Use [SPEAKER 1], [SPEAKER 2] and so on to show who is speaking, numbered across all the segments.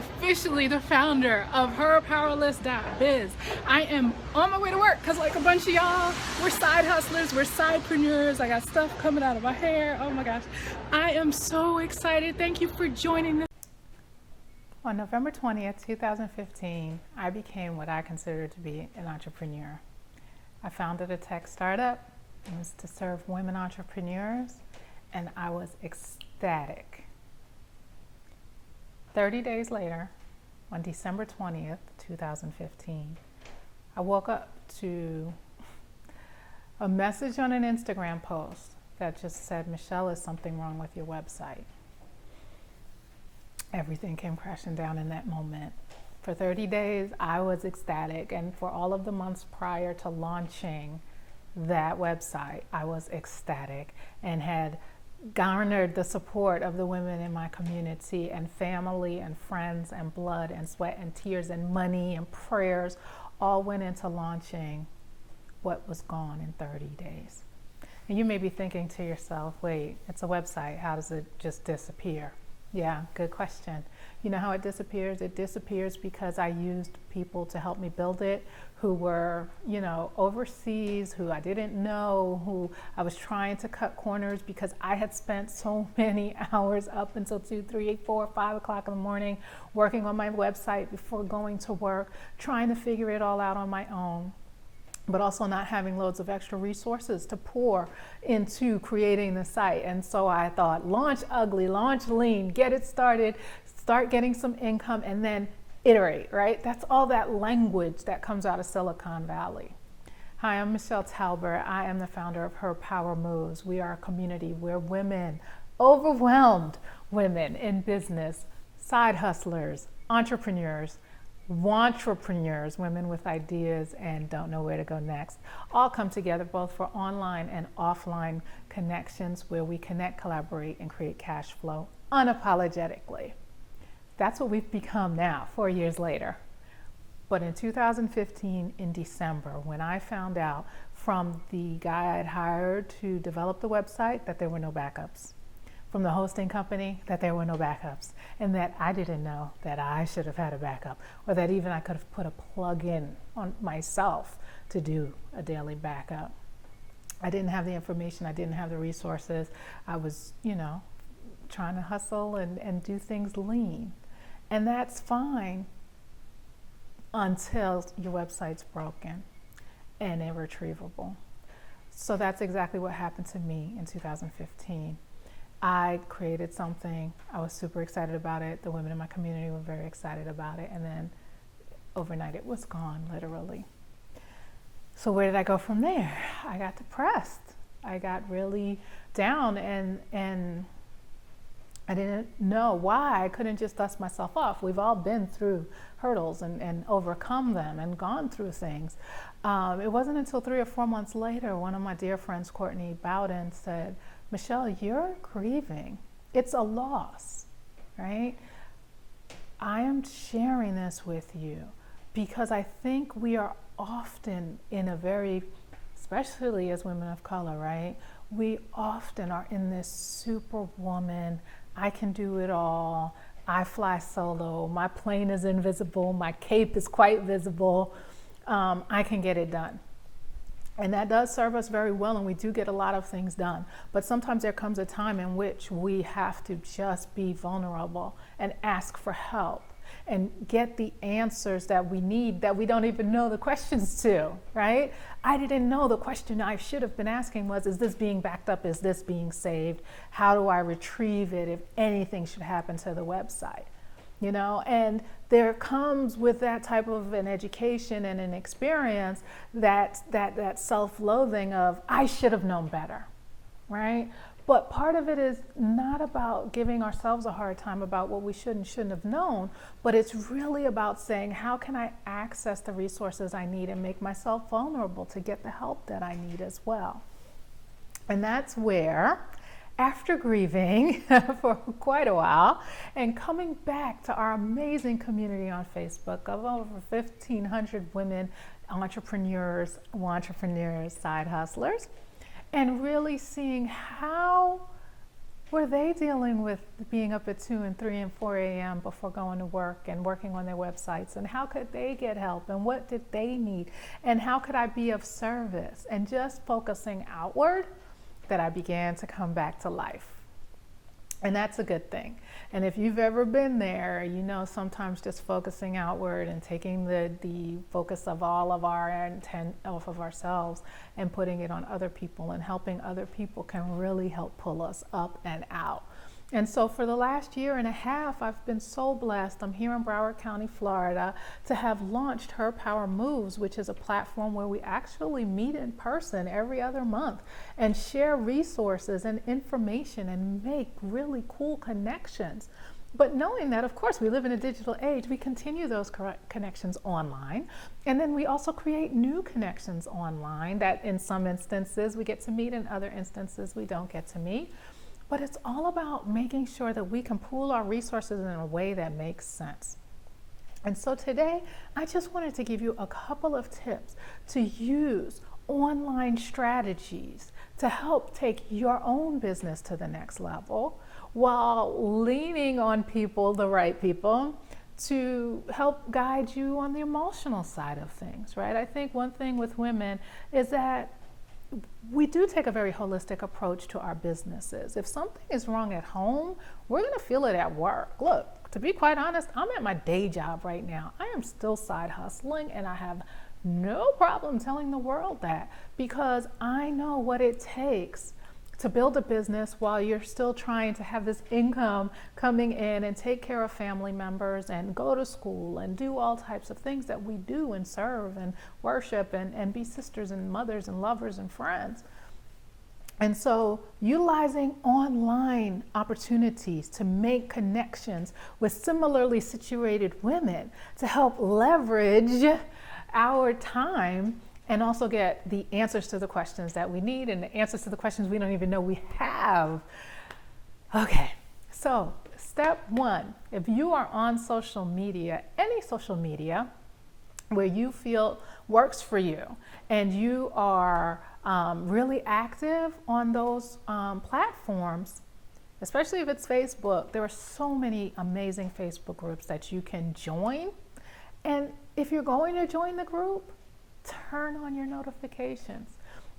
[SPEAKER 1] officially the founder of herpowerless.biz. I am on my way to work because like a bunch of y'all, we're side hustlers, we're sidepreneurs. I got stuff coming out of my hair. Oh my gosh. I am so excited. Thank you for joining this. On November 20th, 2015, I became what I consider to be an entrepreneur. I founded a tech startup. It was to serve women entrepreneurs, and I was ecstatic. 30 days later, on December 20th, 2015, I woke up to a message on an Instagram post that just said, "Michelle, is something wrong with your website?" Everything came crashing down in that moment. For 30 days, I was ecstatic, and for all of the months prior to launching that website, I was ecstatic and had garnered the support of the women in my community and family and friends and blood and sweat and tears and money and prayers all went into launching what was gone in 30 days. And you may be thinking to yourself, wait, it's a website, how does it just disappear? Yeah, good question. You know how it disappears? It disappears because I used people to help me build it who were, overseas, who I didn't know, who I was trying to cut corners because I had spent so many hours up until 2, 3, 4, 5 o'clock in the morning working on my website before going to work, trying to figure it all out on my own, but also not having loads of extra resources to pour into creating the site. And so I thought, launch ugly, launch lean, get it started, start getting some income, and then iterate, right? That's all that language that comes out of Silicon Valley. Hi, I'm Michelle Talbert. I am the founder of Her Power Moves. We are a community where women, overwhelmed women in business, side hustlers, entrepreneurs, wantrepreneurs, women with ideas and don't know where to go next, all come together both for online and offline connections where we connect, collaborate, and create cash flow unapologetically. That's what we've become now, 4 years later. But in 2015, in December, when I found out from the guy I'd hired to develop the website that there were no backups, from the hosting company that there were no backups, and that I didn't know that I should have had a backup, or that even I could have put a plug-in on myself to do a daily backup. I didn't have the information, I didn't have the resources. I was, trying to hustle and do things lean. And that's fine until your website's broken and irretrievable. So that's exactly what happened to me in 2015. I created something, I was super excited about it, the women in my community were very excited about it, and then overnight it was gone, literally. So where did I go from there? I got depressed. I got really down and I didn't know why I couldn't just dust myself off. We've all been through hurdles and overcome them and gone through things. It wasn't until 3 or 4 months later, one of my dear friends, Courtney Bowden, said, "Michelle, you're grieving. It's a loss, right? I am sharing this with you because I think we are often in a very, especially as women of color, right? We often are in this superwoman, I can do it all, I fly solo, my plane is invisible, my cape is quite visible, I can get it done. And that does serve us very well, and we do get a lot of things done. But sometimes there comes a time in which we have to just be vulnerable and ask for help and get the answers that we need that we don't even know the questions to, right? I didn't know the question I should have been asking was, is this being backed up? Is this being saved? How do I retrieve it if anything should happen to the website? And there comes with that type of an education and an experience that self-loathing of, I should have known better, right? But part of it is not about giving ourselves a hard time about what we should and shouldn't have known, but it's really about saying, how can I access the resources I need and make myself vulnerable to get the help that I need as well? And that's where, after grieving for quite a while and coming back to our amazing community on Facebook of over 1,500 women entrepreneurs, side hustlers, and really seeing how Were they dealing with being up at 2 and 3 and 4 a.m. before going to work and working on their websites? And how could they get help? And what did they need? And how could I be of service? And just focusing outward, that I began to come back to life. And that's a good thing. And if you've ever been there, you know sometimes just focusing outward and taking the focus of all of our intent off of ourselves and putting it on other people and helping other people can really help pull us up and out. And so for the last year and a half, I've been so blessed. I'm here in Broward County, Florida, to have launched Her Power Moves, which is a platform where we actually meet in person every other month and share resources and information and make really cool connections. But knowing that, of course, we live in a digital age, we continue those connections online. And then we also create new connections online that in some instances we get to meet, in other instances we don't get to meet. But it's all about making sure that we can pool our resources in a way that makes sense. And so today, I just wanted to give you a couple of tips to use online strategies to help take your own business to the next level while leaning on people, the right people, to help guide you on the emotional side of things, right? I think one thing with women is that we do take a very holistic approach to our businesses. If something is wrong at home, we're going to feel it at work. Look, to be quite honest, I'm at my day job right now. I am still side hustling, and I have no problem telling the world that, because I know what it takes to build a business while you're still trying to have this income coming in and take care of family members and go to school and do all types of things that we do and serve and worship and be sisters and mothers and lovers and friends. And so utilizing online opportunities to make connections with similarly situated women to help leverage our time and also get the answers to the questions that we need and the answers to the questions we don't even know we have. Okay, so step one, if you are on social media, any social media where you feel works for you and you are really active on those platforms, especially if it's Facebook, there are so many amazing Facebook groups that you can join. And if you're going to join the group, turn on your notifications.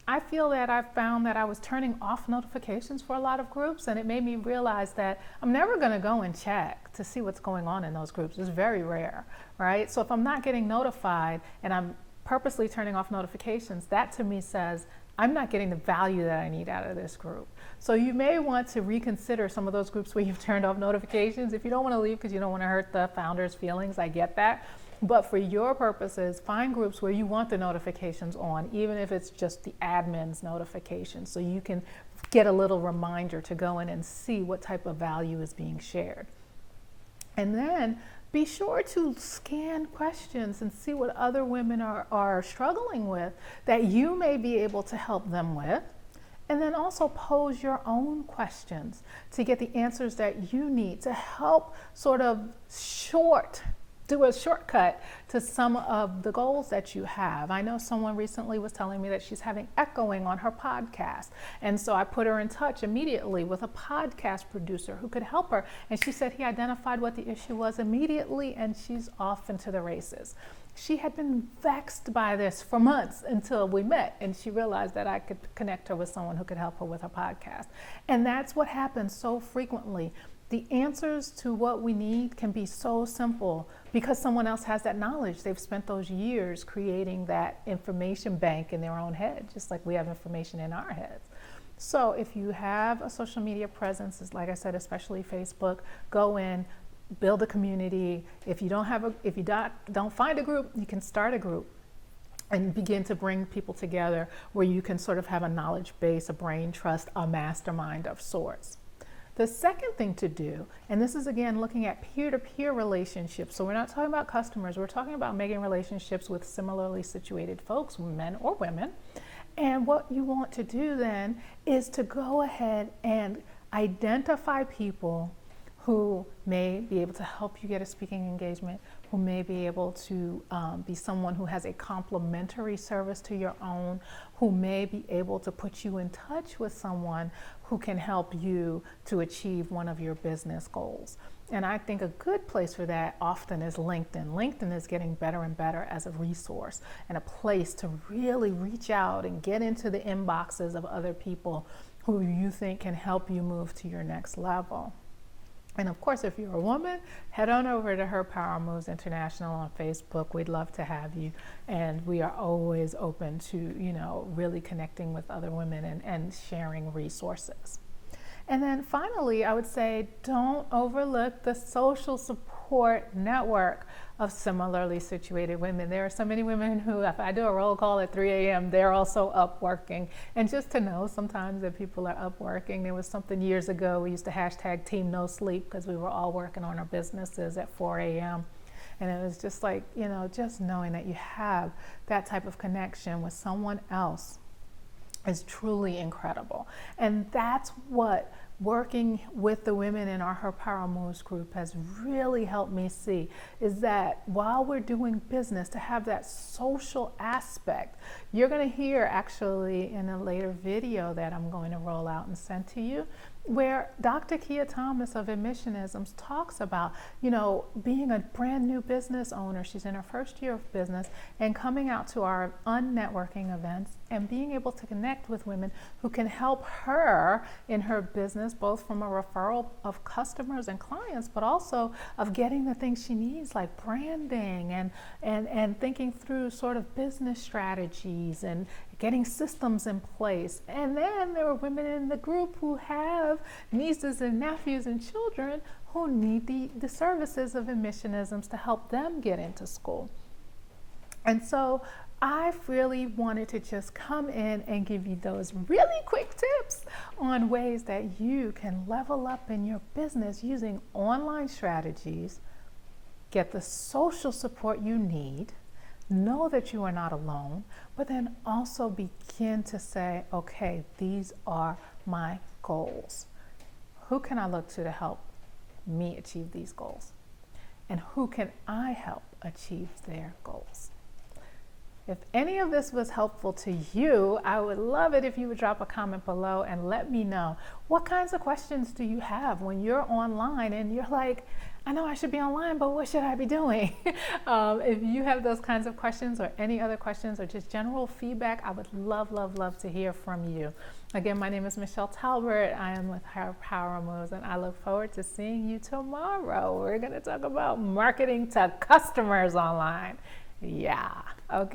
[SPEAKER 1] I feel that I've found that I was turning off notifications for a lot of groups, and it made me realize that I'm never going to go and check to see what's going on in those groups. It's very rare, right? So if I'm not getting notified and I'm purposely turning off notifications, that to me says I'm not getting the value that I need out of this group. So you may want to reconsider some of those groups where you've turned off notifications. If you don't want to leave because you don't want to hurt the founders' feelings, I get that. But for your purposes, find groups where you want the notifications on, even if it's just the admin's notifications, so you can get a little reminder to go in and see what type of value is being shared. And then be sure to scan questions and see what other women are struggling with that you may be able to help them with. And then also pose your own questions to get the answers that you need to help sort of do a shortcut to some of the goals that you have. I know someone recently was telling me that she's having echoing on her podcast. And so I put her in touch immediately with a podcast producer who could help her. And she said he identified what the issue was immediately, and she's off into the races. She had been vexed by this for months until we met, and she realized that I could connect her with someone who could help her with her podcast. And that's what happens so frequently. The answers to what we need can be so simple because someone else has that knowledge. They've spent those years creating that information bank in their own head, just like we have information in our heads. So if you have a social media presence, like I said, especially Facebook, go in, build a community. If you don't find a group, you can start a group and begin to bring people together where you can sort of have a knowledge base, a brain trust, a mastermind of sorts. The second thing to do, and this is again looking at peer-to-peer relationships, so we're not talking about customers, we're talking about making relationships with similarly situated folks, men or women. And what you want to do then is to go ahead and identify people who may be able to help you get a speaking engagement, who may be able to be someone who has a complementary service to your own, who may be able to put you in touch with someone who can help you to achieve one of your business goals. And I think a good place for that often is LinkedIn. LinkedIn is getting better and better as a resource and a place to really reach out and get into the inboxes of other people who you think can help you move to your next level. And of course, if you're a woman, head on over to Her Power Moves International on Facebook. We'd love to have you. And we are always open to, really connecting with other women and sharing resources. And then finally, I would say don't overlook the social support network of similarly situated women. There are so many women who, if I do a roll call at 3 a.m., they're also up working. And just to know sometimes that people are up working. There was something years ago, we used to hashtag Team No Sleep because we were all working on our businesses at 4 a.m. And it was just like, just knowing that you have that type of connection with someone else is truly incredible. And that's what working with the women in our Her Power Moves group has really helped me see, is that while we're doing business, to have that social aspect. You're going to hear actually in a later video that I'm going to roll out and send to you, where Dr. Kia Thomas of Admissionisms talks about, being a brand new business owner. She's in her first year of business and coming out to our unnetworking events and being able to connect with women who can help her in her business, both from a referral of customers and clients, but also of getting the things she needs, like branding and thinking through sort of business strategies and getting systems in place. And then there are women in the group who have nieces and nephews and children who need the services of Admissionisms to help them get into school. And so I've really wanted to just come in and give you those really quick tips on ways that you can level up in your business using online strategies, get the social support you need, know that you are not alone, but then also begin to say, okay, these are my goals. Who can I look to help me achieve these goals? And who can I help achieve their goals? If any of this was helpful to you, I would love it if you would drop a comment below and let me know, what kinds of questions do you have when you're online and you're like, I know I should be online, but what should I be doing? If you have those kinds of questions or any other questions or just general feedback, I would love, love, love to hear from you. Again, my name is Michelle Talbert. I am with Her Power Moves, and I look forward to seeing you tomorrow. We're going to talk about marketing to customers online. Yeah. Okay.